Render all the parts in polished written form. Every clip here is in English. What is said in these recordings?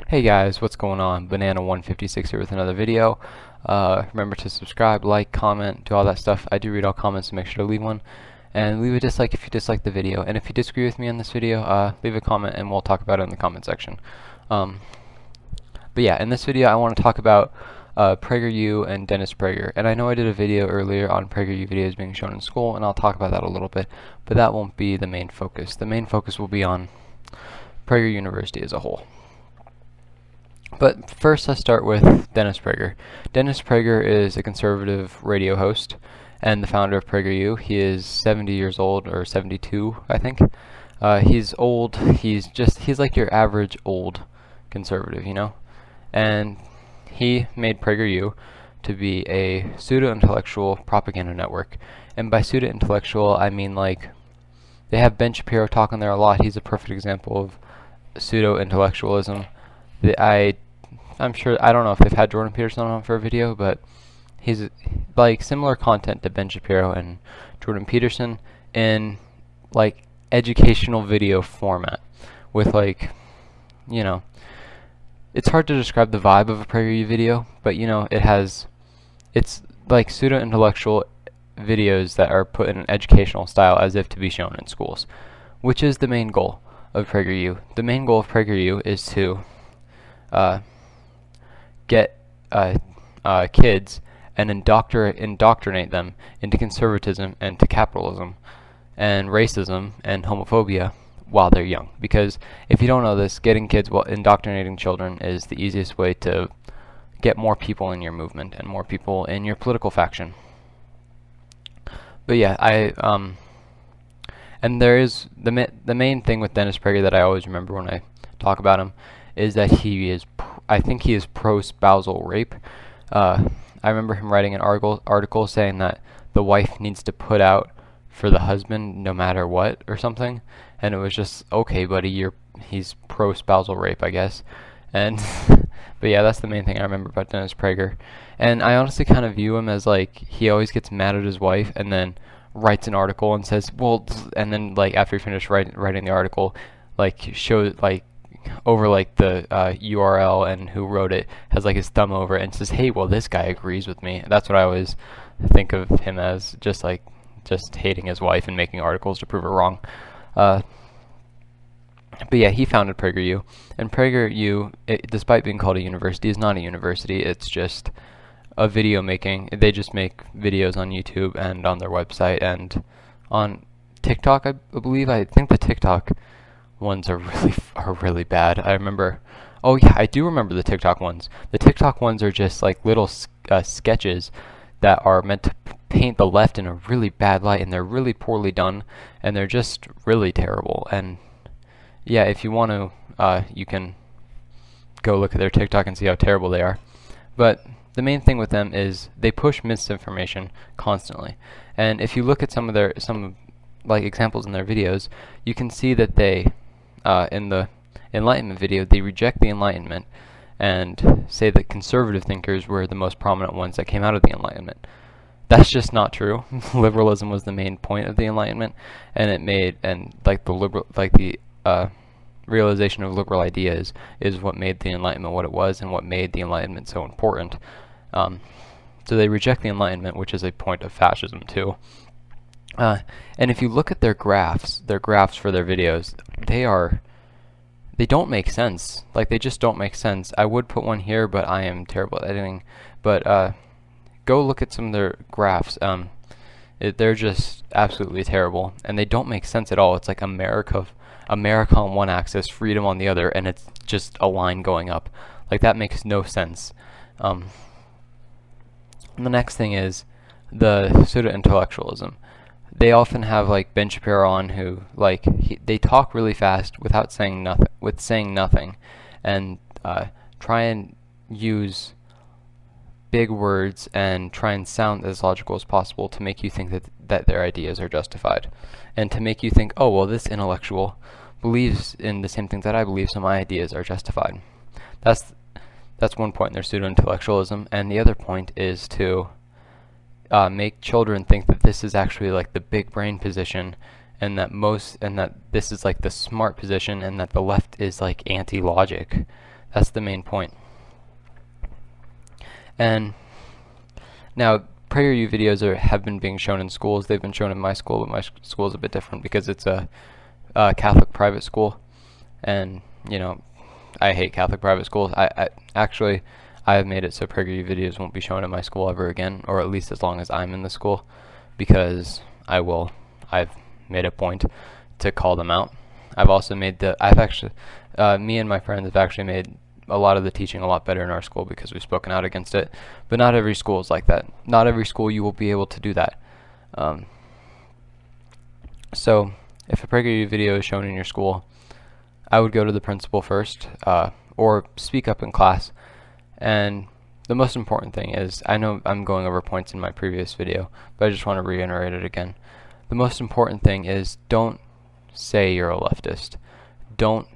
Hey guys, what's going on? Banana156 here with another video. Remember to subscribe, like, comment, do all that stuff. I do read all comments, so make sure to leave one. And leave a dislike if you dislike the video. And if you disagree with me on this video, leave a comment and we'll talk about it in the comment section. Um, but yeah, in this video I want to talk about PragerU and Dennis Prager. And I know I did a video earlier on PragerU videos being shown in school, and I'll talk about that a little bit, but that won't be the main focus. The main focus will be on Prager University as a whole. But first, let's start with Dennis Prager. Dennis Prager is a conservative radio host and the founder of PragerU. He is 70 years old, or 72, I think. He's old. He's like your average old conservative, you know? And he made PragerU to be a pseudo-intellectual propaganda network. And by pseudo-intellectual, I mean like they have Ben Shapiro talk on there a lot. He's a perfect example of pseudo-intellectualism. I'm sure, I don't know if they've had Jordan Peterson on for a video, but he's like similar content to Ben Shapiro and Jordan Peterson in like educational video format with like, you know, it's hard to describe the vibe of a PragerU video, but you know, it's like pseudo-intellectual videos that are put in an educational style as if to be shown in schools, which is the main goal of PragerU. The main goal of PragerU is to get kids and indoctrinate them into conservatism and to capitalism and racism and homophobia while they're young. Because if you don't know this, indoctrinating children is the easiest way to get more people in your movement and more people in your political faction. But yeah, and there is the main thing with Dennis Prager that I always remember when I talk about him is that I think he is pro-spousal rape. I remember him writing an article saying that the wife needs to put out for the husband no matter what or something, and it was just, okay buddy, he's pro-spousal rape, I guess. And but yeah, that's the main thing I remember about Dennis Prager. And I honestly kind of view him as like, he always gets mad at his wife and then writes an article and says, well, and then like after he finished writing the article, like shows like over like the URL and who wrote it, has like his thumb over it and says, hey, well, this guy agrees with me. That's what I always think of him as, just hating his wife and making articles to prove her wrong. But yeah, he founded PragerU, and PragerU, despite being called a university, is not a university. It's just a video making. They just make videos on YouTube and on their website and on TikTok, I believe. I think the TikTok ones are really bad. I remember. Oh yeah, I do remember the TikTok ones. The TikTok ones are just like little sketches that are meant to paint the left in a really bad light, and they're really poorly done, and they're just really terrible. And yeah, if you want to, you can go look at their TikTok and see how terrible they are. But the main thing with them is they push misinformation constantly. And if you look at some like examples in their videos, you can see that they, in the Enlightenment video, they reject the Enlightenment and say that conservative thinkers were the most prominent ones that came out of the Enlightenment. That's just not true. Liberalism was the main point of the Enlightenment, and the realization of liberal ideas is what made the Enlightenment what it was and what made the Enlightenment so important. So they reject the Enlightenment, which is a point of fascism too. And if you look at their graphs for their videos, they don't make sense. Like, they just don't make sense. I would put one here, but I am terrible at editing. But go look at some of their graphs. They're just absolutely terrible, and they don't make sense at all. It's like America on one axis, freedom on the other, and it's just a line going up. Like, that makes no sense. The next thing is the pseudo-intellectualism. They often have like Ben Shapiro on, who like they talk really fast without saying nothing, and try and use big words and try and sound as logical as possible to make you think that their ideas are justified, and to make you think, oh well, this intellectual believes in the same things that I believe, so my ideas are justified. That's one point in their pseudo-intellectualism, and the other point is to make children think that this is actually like the big brain position and that this is like the smart position, and that the left is like anti-logic. That's the main point. And now PragerU videos have been being shown in schools. They've been shown in my school, but my school is a bit different because it's a Catholic private school, and you know, I hate Catholic private schools. I actually have made it so PragerU videos won't be shown in my school ever again, or at least as long as I'm in the school, because I've made a point to call them out. I've also made me and my friends have actually made a lot of the teaching a lot better in our school because we've spoken out against it. But not every school is like that. Not every school you will be able to do that. So if a PragerU video is shown in your school, I would go to the principal first, or speak up in class. And the most important thing is, I know I'm going over points in my previous video, but I just want to reiterate it again. The most important thing is, don't say you're a leftist. Don't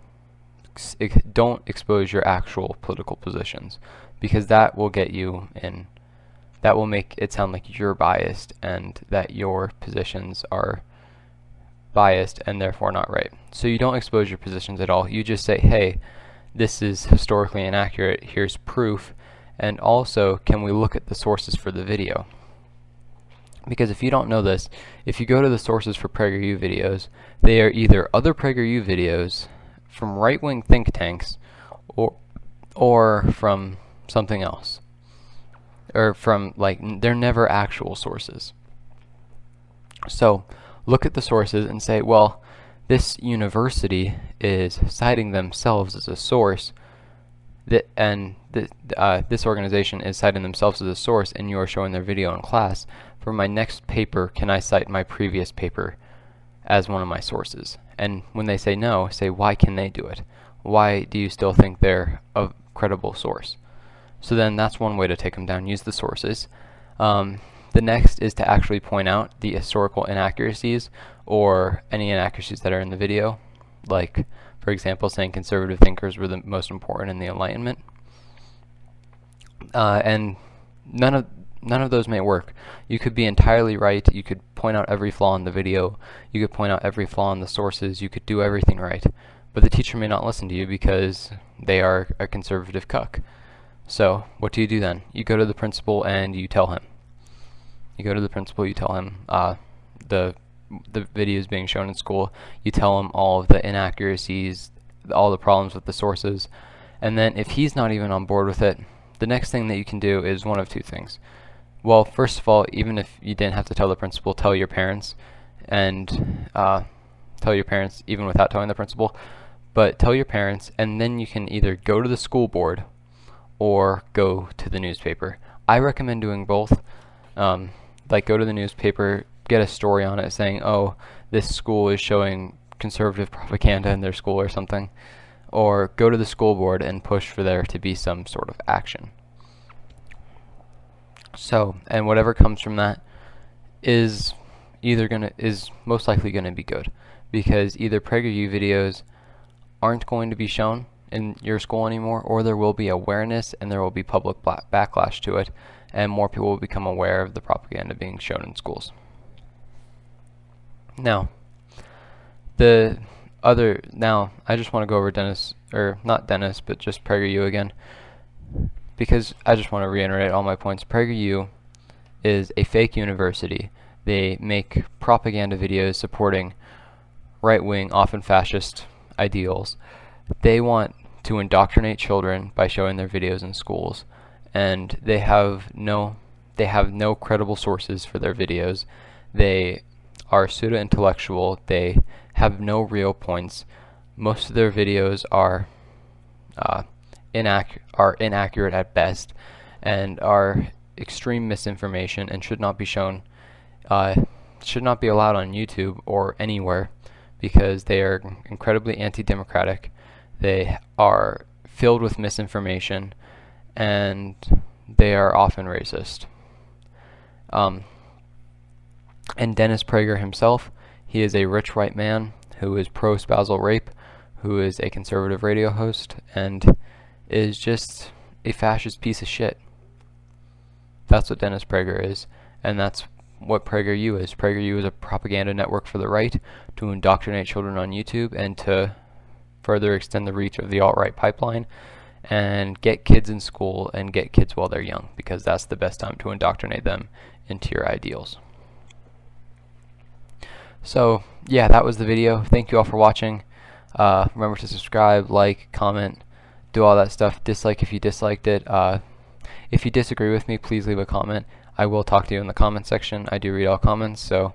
expose your actual political positions, because that will get you in. That will make it sound like you're biased and that your positions are biased and therefore not right. So you don't expose your positions at all. You just say, hey, this is historically inaccurate, here's proof, and also, can we look at the sources for the video? Because if you don't know this, if you go to the sources for PragerU videos, they are either other PragerU videos from right-wing think tanks, or from something else, or from, like, they're never actual sources. So look at the sources and say, well, this university is citing themselves as a source, and this organization is citing themselves as a source, and you are showing their video in class. For my next paper, can I cite my previous paper as one of my sources? And when they say no, say, why can they do it? Why do you still think they're a credible source? So then that's one way to take them down. Use the sources. The next is to actually point out the historical inaccuracies, or any inaccuracies that are in the video. Like, for example, saying conservative thinkers were the most important in the Enlightenment. And none of those may work. You could be entirely right. You could point out every flaw in the video. You could point out every flaw in the sources. You could do everything right. But the teacher may not listen to you because they are a conservative cuck. So what do you do then? You go to the principal and you tell him. You go to the principal, you tell him the video is being shown in school. You tell him all of the inaccuracies, all the problems with the sources. And then if he's not even on board with it, the next thing that you can do is one of two things. Well, first of all, even if you didn't have to tell the principal, tell your parents, and tell your parents even without telling the principal. But tell your parents, and then you can either go to the school board or go to the newspaper. I recommend doing both. Like, go to the newspaper, get a story on it saying, oh, this school is showing conservative propaganda in their school or something. Or go to the school board and push for there to be some sort of action. So, and whatever comes from that is most likely gonna be good, because either PragerU videos aren't going to be shown in your school anymore, or there will be awareness and there will be public backlash to it, and more people will become aware of the propaganda being shown in schools. Now, I just want to go over but just PragerU again, because I just want to reiterate all my points. PragerU is a fake university. They make propaganda videos supporting right-wing, often fascist ideals. They want to indoctrinate children by showing their videos in schools, and they have no credible sources for their videos. They are pseudo-intellectual. They have no real points. Most of their videos are inaccurate at best, and are extreme misinformation, and should not be shown, should not be allowed on YouTube or anywhere, because they are incredibly anti-democratic. They are filled with misinformation, and they are often racist. And Dennis Prager himself, he is a rich white man who is pro-spousal rape, who is a conservative radio host, and is just a fascist piece of shit. That's what Dennis Prager is, and that's what PragerU is. PragerU is a propaganda network for the right to indoctrinate children on YouTube and to further extend the reach of the alt-right pipeline and get kids in school and get kids while they're young, because that's the best time to indoctrinate them into your ideals. So yeah, that was the video. Thank you all for watching. Remember to subscribe, like, comment, do all that stuff. Dislike if you disliked it. If you disagree with me, please leave a comment. I will talk to you in the comment section. I do read all comments. So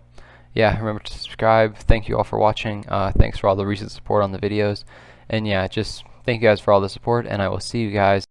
yeah, remember to subscribe. Thank you all for watching. Thanks for all the recent support on the videos. And yeah, just thank you guys for all the support, and I will see you guys